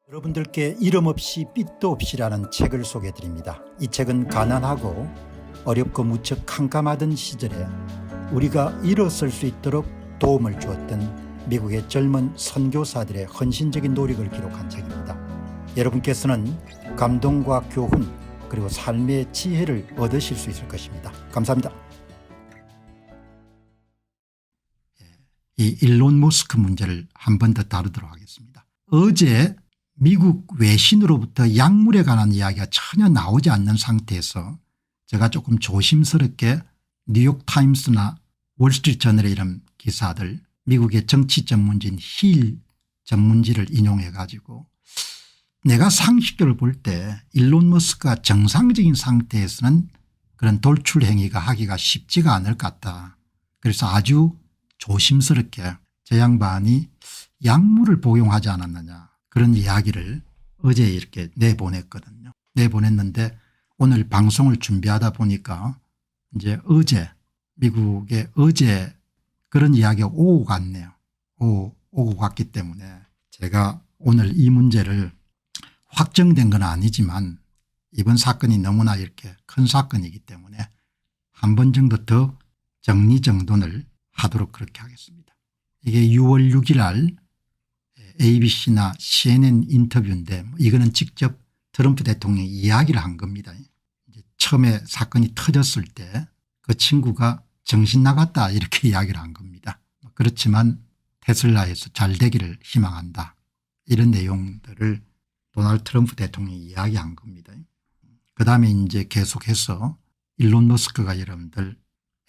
여러분들께 이름 없이 빛도 없이라는 책을 소개해 드립니다. 이 책은 가난하고 어렵고 무척 캄캄하던 시절에 우리가 일어설 수 있도록 도움을 주었던 미국의 젊은 선교사들의 헌신적인 노력을 기록한 책입니다. 여러분께서는 감동과 교훈 그리고 삶의 지혜를 얻으실 수 있을 것입니다. 감사합니다. 이 일론 머스크 문제를 한 번 더 다루도록 하겠습니다. 어제 미국 외신으로부터 약물에 관한 이야기가 전혀 나오지 않는 상태에서 제가 조금 조심스럽게 뉴욕타임스나 월스트리트저널의 이런 기사들, 미국의 정치 전문지인 힐 전문지를 인용해 가지고 내가 상식적으로 볼 때 일론 머스크가 정상적인 상태에서는 그런 돌출 행위가 하기가 쉽지가 않을 것 같다. 그래서 아주 조심스럽게 저 양반이 약물을 복용하지 않았느냐 그런 이야기를 어제 이렇게 내보냈거든요. 내보냈는데 오늘 방송을 준비하다 보니까 이제 어제 미국에 어제 그런 이야기가 오고 갔네요. 오고 갔기 때문에 제가 오늘 이 문제를 확정된 건 아니지만 이번 사건이 너무나 이렇게 큰 사건이기 때문에 한 번 정도 더 정리정돈을 하도록 그렇게 하겠습니다. 이게 6월 6일 날 ABC나 CNN 인터뷰인데 이거는 직접 트럼프 대통령이 이야기를 한 겁니다. 이제 처음에 사건이 터졌을 때 그 친구가 정신 나갔다 이렇게 이야기를 한 겁니다. 그렇지만 테슬라에서 잘 되기를 희망한다 이런 내용들을 도널드 트럼프 대통령이 이야기한 겁니다. 그다음에 이제 계속해서 일론 머스크가 여러분들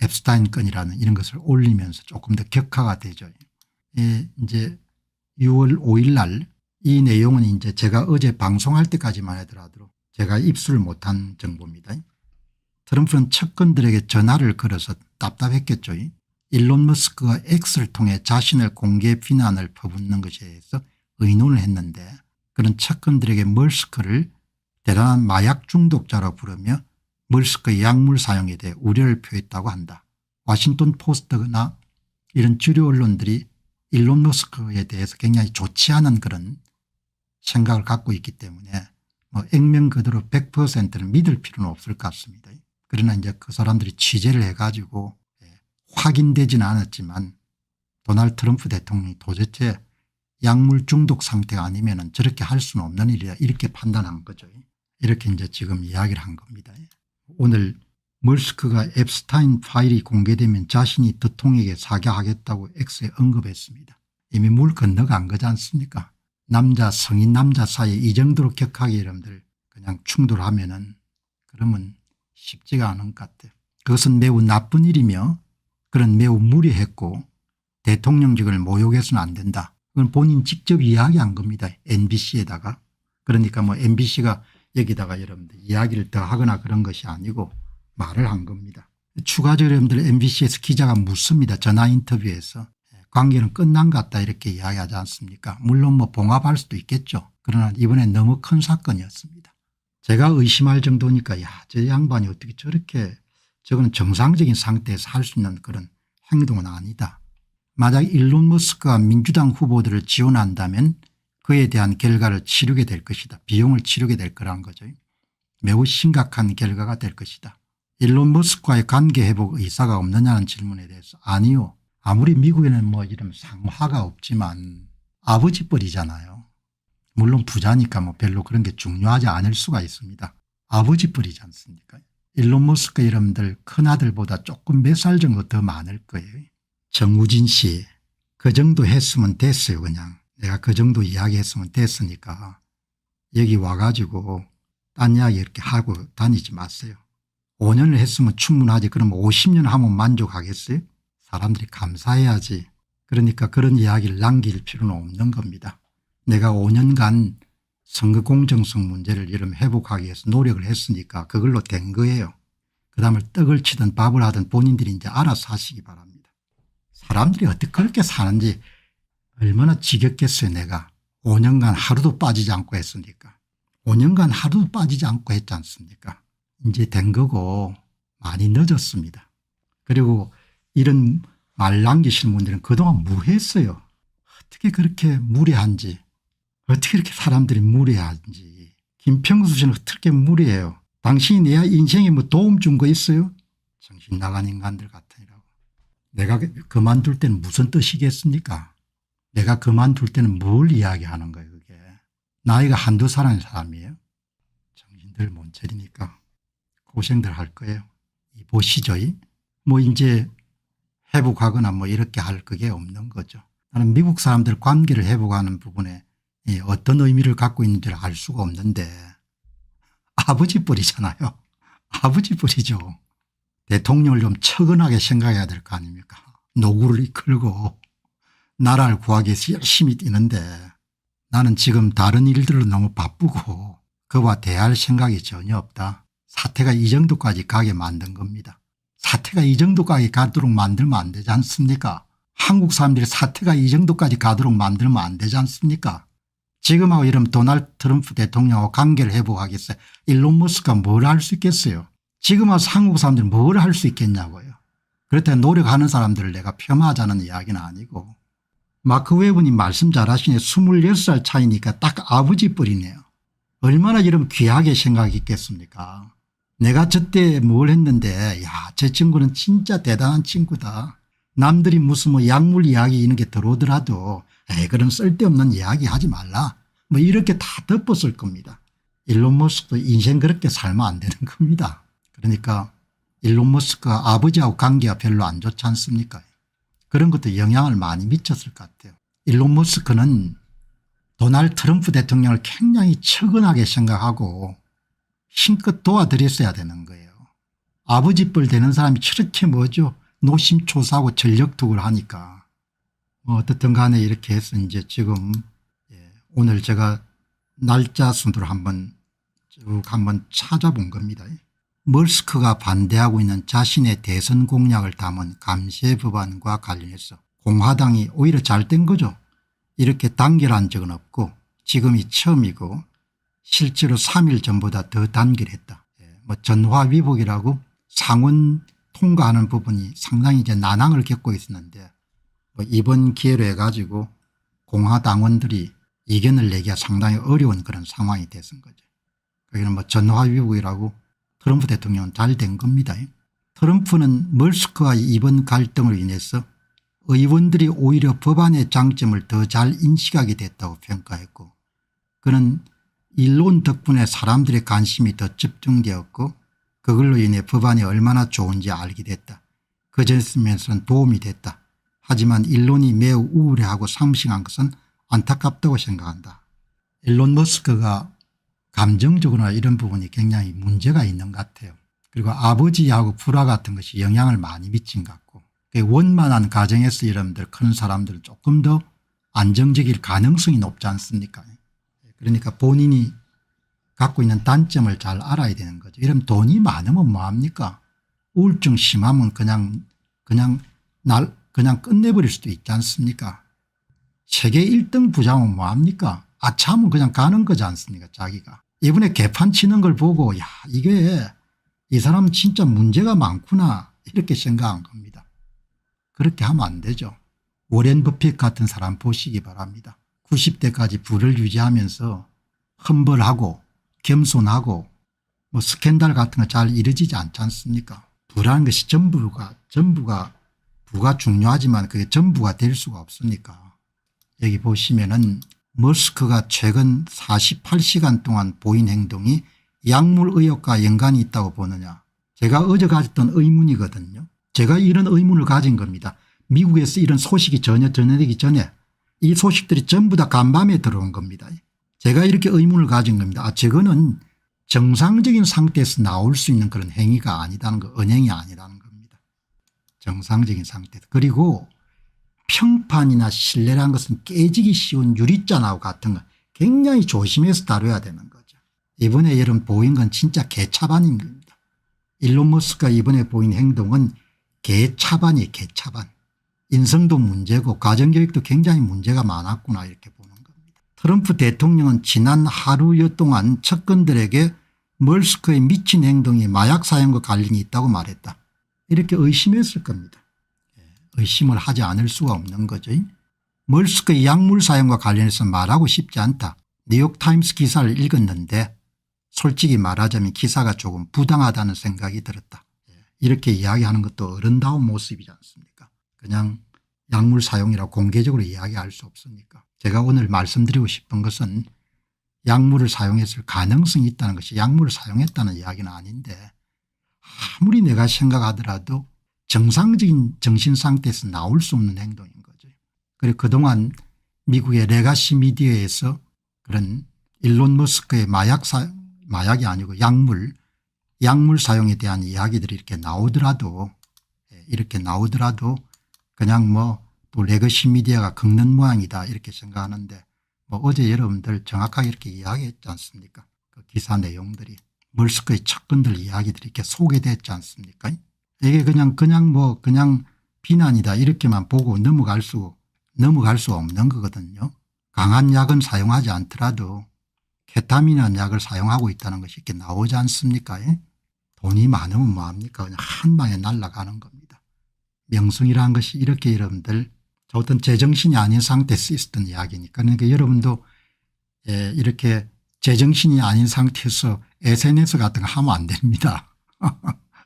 앱스타인 건이라는 이런 것을 올리면서 조금 더 격화가 되죠. 이제 6월 5일 날 이 내용은 이제 제가 어제 방송할 때까지만 하더라도 제가 입수를 못한 정보입니다. 트럼프는 측근들에게 전화를 걸어서 답답했겠죠. 일론 머스크가 X를 통해 자신을 공개 비난을 퍼붓는 것에 대해서 의논을 했는데 그런 측근들에게 머스크를 대단한 마약 중독자로 부르며 머스크의 약물 사용에 대해 우려를 표했다고 한다. 워싱턴 포스트나 이런 주류 언론들이 일론 머스크에 대해서 굉장히 좋지 않은 그런 생각을 갖고 있기 때문에 뭐 액면 그대로 100%를 믿을 필요는 없을 것 같습니다. 그러나 이제 그 사람들이 취재를 해가지고 확인되지는 않았지만 도널드 트럼프 대통령이 도대체 약물 중독 상태가 아니면 저렇게 할 수는 없는 일이다 이렇게 판단한 거죠. 이렇게 이제 지금 이야기를 한 겁니다. 오늘 머스크가 앱스타인 파일이 공개되면 자신이 대통령에게 사과하겠다고 X에 언급했습니다. 이미 물 건너간 거지 않습니까? 남자 성인 남자 사이에 이 정도로 격하게 여러분들 그냥 충돌하면은 그러면 쉽지가 않은 것 같아요. 그것은 매우 나쁜 일이며 그런 매우 무리했고 대통령직을 모욕해서는 안 된다. 그건 본인 직접 이야기한 겁니다. NBC에다가. 그러니까 뭐 MBC가 여기다가 여러분들 이야기를 더 하거나 그런 것이 아니고 말을 한 겁니다. 추가적으로 여러분들 MBC에서 기자가 묻습니다. 전화 인터뷰에서 관계는 끝난 것 같다 이렇게 이야기하지 않습니까? 물론 뭐 봉합할 수도 있겠죠. 그러나 이번엔 너무 큰 사건이었습니다. 제가 의심할 정도니까 야, 저 양반이 어떻게 저렇게 저거는 정상적인 상태에서 할 수 있는 그런 행동은 아니다. 만약 일론 머스크가 민주당 후보들을 지원한다면 그에 대한 결과를 치르게 될 것이다. 비용을 치르게 될 거란 거죠. 매우 심각한 결과가 될 것이다. 일론 머스크와의 관계 회복 의사가 없느냐는 질문에 대해서 아니요. 아무리 미국에는 뭐 이런 상화가 없지만 아버지 뻘이잖아요. 물론 부자니까 뭐 별로 그런 게 중요하지 않을 수가 있습니다. 아버지 뻘이지 않습니까? 일론 머스크 여러분들 큰아들보다 조금 몇 살 정도 더 많을 거예요. 정우진 씨 그 정도 했으면 됐어요. 그냥 내가 그 정도 이야기했으면 됐으니까 여기 와가지고 딴 이야기 이렇게 하고 다니지 마세요. 5년을 했으면 충분하지 그럼 50년 하면 만족하겠어요? 사람들이 감사해야지. 그러니까 그런 이야기를 남길 필요는 없는 겁니다. 내가 5년간 선거 공정성 문제를 이름 회복하기 위해서 노력을 했으니까 그걸로 된 거예요. 그다음에 떡을 치든 밥을 하든 본인들이 이제 알아서 하시기 바랍니다. 사람들이 어떻게 그렇게 사는지 얼마나 지겹겠어요. 내가 5년간 하루도 빠지지 않고 했으니까. 5년간 하루도 빠지지 않고 했지 않습니까? 이제 된 거고 많이 늦었습니다. 그리고 이런 말 남기시는 분들은 그동안 무했어요. 어떻게 그렇게 무례한지 어떻게 이렇게 사람들이 무례한지. 김평수 씨는 어떻게 무례해요. 당신이 내 인생에 뭐 도움 준 거 있어요? 정신 나간 인간들 같으니라고. 내가 그만둘 때는 무슨 뜻이겠습니까? 내가 그만둘 때는 뭘 이야기하는 거예요 그게. 나이가 한두 살의 사람이에요. 정신들 못 차리니까 고생들 할 거예요. 보시죠. 뭐 이제 회복하거나 뭐 이렇게 할 그게 없는 거죠. 나는 미국 사람들 관계를 회복하는 부분에 어떤 의미를 갖고 있는지를 알 수가 없는데 아버지 뻘이잖아요. 아버지 뻘이죠. 대통령을 좀 처근하게 생각해야 될 거 아닙니까? 노구를 이끌고 나라를 구하기 위해서 열심히 뛰는데 나는 지금 다른 일들로 너무 바쁘고 그와 대할 생각이 전혀 없다. 사태가 이 정도까지 가게 만든 겁니다. 사태가 이 정도까지 가도록 만들면 안 되지 않습니까? 한국 사람들이 사태가 이 정도까지 가도록 만들면 안 되지 않습니까? 지금하고 이러면 도널드 트럼프 대통령하고 관계를 회복하기 위해서 일론 머스크가 뭘 할 수 있겠어요? 지금 와서 한국 사람들이 뭘 할 수 있겠냐고요. 그렇다고 노력하는 사람들을 내가 폄하하자는 이야기는 아니고 마크 웨브님 말씀 잘하시네. 26살 차이니까 딱 아버지 뻘이네요. 얼마나 이러면 귀하게 생각했겠습니까? 내가 저때 뭘 했는데 야, 저 친구는 진짜 대단한 친구다. 남들이 무슨 뭐 약물 이야기 이런 게 들어오더라도 에이 그런 쓸데없는 이야기 하지 말라. 뭐 이렇게 다 덮었을 겁니다. 일론 머스크도 인생 그렇게 살면 안 되는 겁니다. 그러니까 일론 머스크가 아버지하고 관계가 별로 안 좋지 않습니까? 그런 것도 영향을 많이 미쳤을 것 같아요. 일론 머스크는 도널드 트럼프 대통령을 굉장히 처근하게 생각하고 힘껏 도와드렸어야 되는 거예요. 아버지 뻘 되는 사람이 저렇게 뭐죠. 노심초사하고 전력투구를 하니까 뭐 어떻든 간에 이렇게 해서 이제 지금 오늘 제가 날짜 순으로 한번 쭉 한번 찾아본 겁니다. 머스크가 반대하고 있는 자신의 대선 공약을 담은 감세 법안과 관련해서 공화당이 오히려 잘 된 거죠. 이렇게 단결한 적은 없고 지금이 처음이고 실제로 3일 전보다 더 단결했다. 뭐 전화위복이라고 상원 통과하는 부분이 상당히 이제 난항을 겪고 있었는데 뭐 이번 기회로 해가지고 공화당원들이 이견을 내기가 상당히 어려운 그런 상황이 됐은 거죠. 여기는 뭐 전화위복이라고 트럼프 대통령은 잘 된 겁니다. 트럼프는 머스크와 이번 갈등으로 인해서 의원들이 오히려 법안의 장점을 더 잘 인식하게 됐다고 평가했고 그는 일론 덕분에 사람들의 관심이 더 집중되었고 그걸로 인해 법안이 얼마나 좋은지 알게 됐다. 그전에서는 도움이 됐다. 하지만 일론이 매우 우울해하고 상심한 것은 안타깝다고 생각한다. 일론 머스크가 감정적으로나 이런 부분이 굉장히 문제가 있는 것 같아요. 그리고 아버지하고 불화 같은 것이 영향을 많이 미친 것 같고 원만한 가정에서 여러분들 큰 사람들은 조금 더 안정적일 가능성이 높지 않습니까? 그러니까 본인이 갖고 있는 단점을 잘 알아야 되는 거죠. 이러면 돈이 많으면 뭐합니까? 우울증 심하면 그냥 끝내버릴 수도 있지 않습니까? 세계 1등 부자면 뭐합니까? 아차하면 그냥 가는 거지 않습니까 자기가. 이번에 개판 치는 걸 보고 야 이게 이 사람은 진짜 문제가 많구나 이렇게 생각한 겁니다. 그렇게 하면 안 되죠. 워렌 버핏 같은 사람 보시기 바랍니다. 90대까지 부를 유지하면서 험벌하고 겸손하고 뭐 스캔들 같은 거 잘 이루어지지 않지 않습니까? 부라는 것이 전부가 부가 중요하지만 그게 전부가 될 수가 없으니까. 여기 보시면은 머스크가 최근 48시간 동안 보인 행동이 약물 의혹과 연관이 있다고 보느냐. 제가 어제 가졌던 의문이거든요. 제가 이런 의문을 가진 겁니다. 미국에서 이런 소식이 전혀 전해되기 전에 이 소식들이 전부 다 간밤에 들어온 겁니다. 제가 이렇게 의문을 가진 겁니다. 저거는 정상적인 상태에서 나올 수 있는 그런 행위가 아니다는 거, 언행이 아니라는 겁니다. 정상적인 상태에서. 그리고 평판이나 신뢰라는 것은 깨지기 쉬운 유리잔하고 같은 거 굉장히 조심해서 다뤄야 되는 거죠. 이번에 여러분 보인 건 진짜 개차반인 겁니다. 일론 머스크가 이번에 보인 행동은 개차반이에요. 개차반. 인성도 문제고 가정교육도 굉장히 문제가 많았구나 이렇게 보는 겁니다. 트럼프 대통령은 지난 하루여 동안 측근들에게 머스크의 미친 행동이 마약 사용과 관련이 있다고 말했다. 이렇게 의심했을 겁니다. 의심을 하지 않을 수가 없는 거죠. 멀스크의 약물 사용과 관련해서 말하고 싶지 않다. 뉴욕타임스 기사를 읽었는데 솔직히 말하자면 기사가 조금 부당하다는 생각이 들었다. 이렇게 이야기하는 것도 어른다운 모습이지 않습니까? 그냥 약물 사용이라고 공개적으로 이야기할 수 없으니까. 제가 오늘 말씀드리고 싶은 것은 약물을 사용했을 가능성이 있다는 것이 약물을 사용했다는 이야기는 아닌데 아무리 내가 생각하더라도 정상적인 정신 상태에서 나올 수 없는 행동인 거죠. 그리고 그동안 미국의 레가시 미디어에서 그런 일론 머스크의 마약이 아니고 약물 사용에 대한 이야기들이 이렇게 나오더라도 그냥 뭐 또 레거시 미디어가 긁는 모양이다 이렇게 생각하는데 뭐 어제 여러분들 정확하게 이렇게 이야기했지 않습니까? 그 기사 내용들이 멀스크의 척근들 이야기들이 이렇게 소개됐지 않습니까? 이게 그냥 비난이다 이렇게만 보고 넘어갈 수 없는 거거든요. 강한 약은 사용하지 않더라도 케타민이라는 약을 사용하고 있다는 것이 이렇게 나오지 않습니까? 돈이 많으면 뭐합니까? 그냥 한 방에 날아가는 겁니다. 명성이라는 것이 이렇게 여러분들 어떤 제정신이 아닌 상태에서 있었던 이야기니까 그러니까 여러분도 이렇게 제정신이 아닌 상태에서 SNS 같은 거 하면 안 됩니다.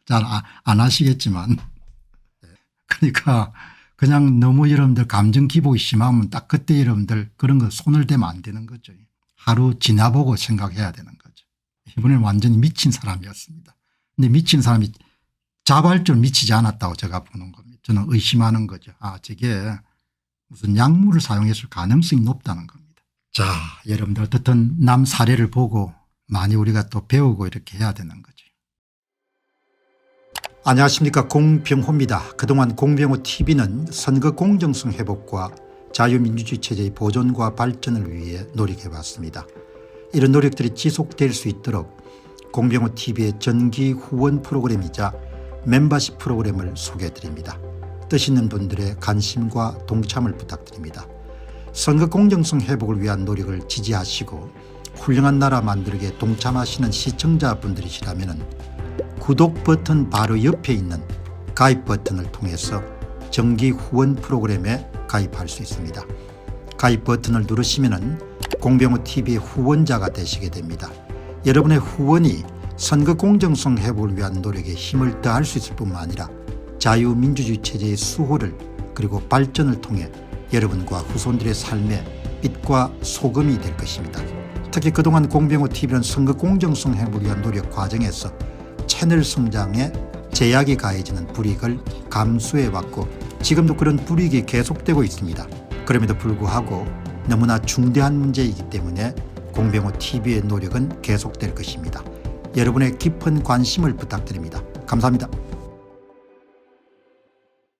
잘 안 하시겠지만 그러니까 그냥 너무 여러분들 감정 기복이 심하면 딱 그때 여러분들 그런 거 손을 대면 안 되는 거죠. 하루 지나보고 생각해야 되는 거죠. 이번에는 완전히 미친 사람이었습니다. 근데 미친 사람이 자발적으로 미치지 않았다고 제가 보는 겁니다. 저는 의심하는 거죠. 저게 무슨 약물을 사용했을 가능성이 높다는 겁니다. 자, 여러분들 어떻든 남 사례를 보고 많이 우리가 또 배우고 이렇게 해야 되는 거죠. 안녕하십니까, 공병호입니다. 그동안 공병호TV는 선거 공정성 회복과 자유민주주의 체제의 보존과 발전을 위해 노력해왔습니다. 이런 노력들이 지속될 수 있도록 공병호TV의 정기 후원 프로그램이자 멤버십 프로그램을 소개해드립니다. 뜻 있는 분들의 관심과 동참을 부탁드립니다. 선거 공정성 회복을 위한 노력을 지지하시고 훌륭한 나라 만들기에 동참하시는 시청자분들이시라면 구독 버튼 바로 옆에 있는 가입 버튼을 통해서 정기 후원 프로그램에 가입할 수 있습니다. 가입 버튼을 누르시면 공병호TV의 후원자가 되시게 됩니다. 여러분의 후원이 선거 공정성 회복을 위한 노력에 힘을 더할 수 있을 뿐만 아니라 자유민주주의 체제의 수호를 그리고 발전을 통해 여러분과 후손들의 삶에 빛과 소금이 될 것입니다. 특히 그동안 공병호TV는 선거 공정성 회복을 위한 노력 과정에서 채널 성장에 제약이 가해지는 불이익을 감수해왔고 지금도 그런 불이익이 계속되고 있습니다. 그럼에도 불구하고 너무나 중대한 문제이기 때문에 공병호TV의 노력은 계속될 것입니다. 여러분의 깊은 관심을 부탁드립니다. 감사합니다.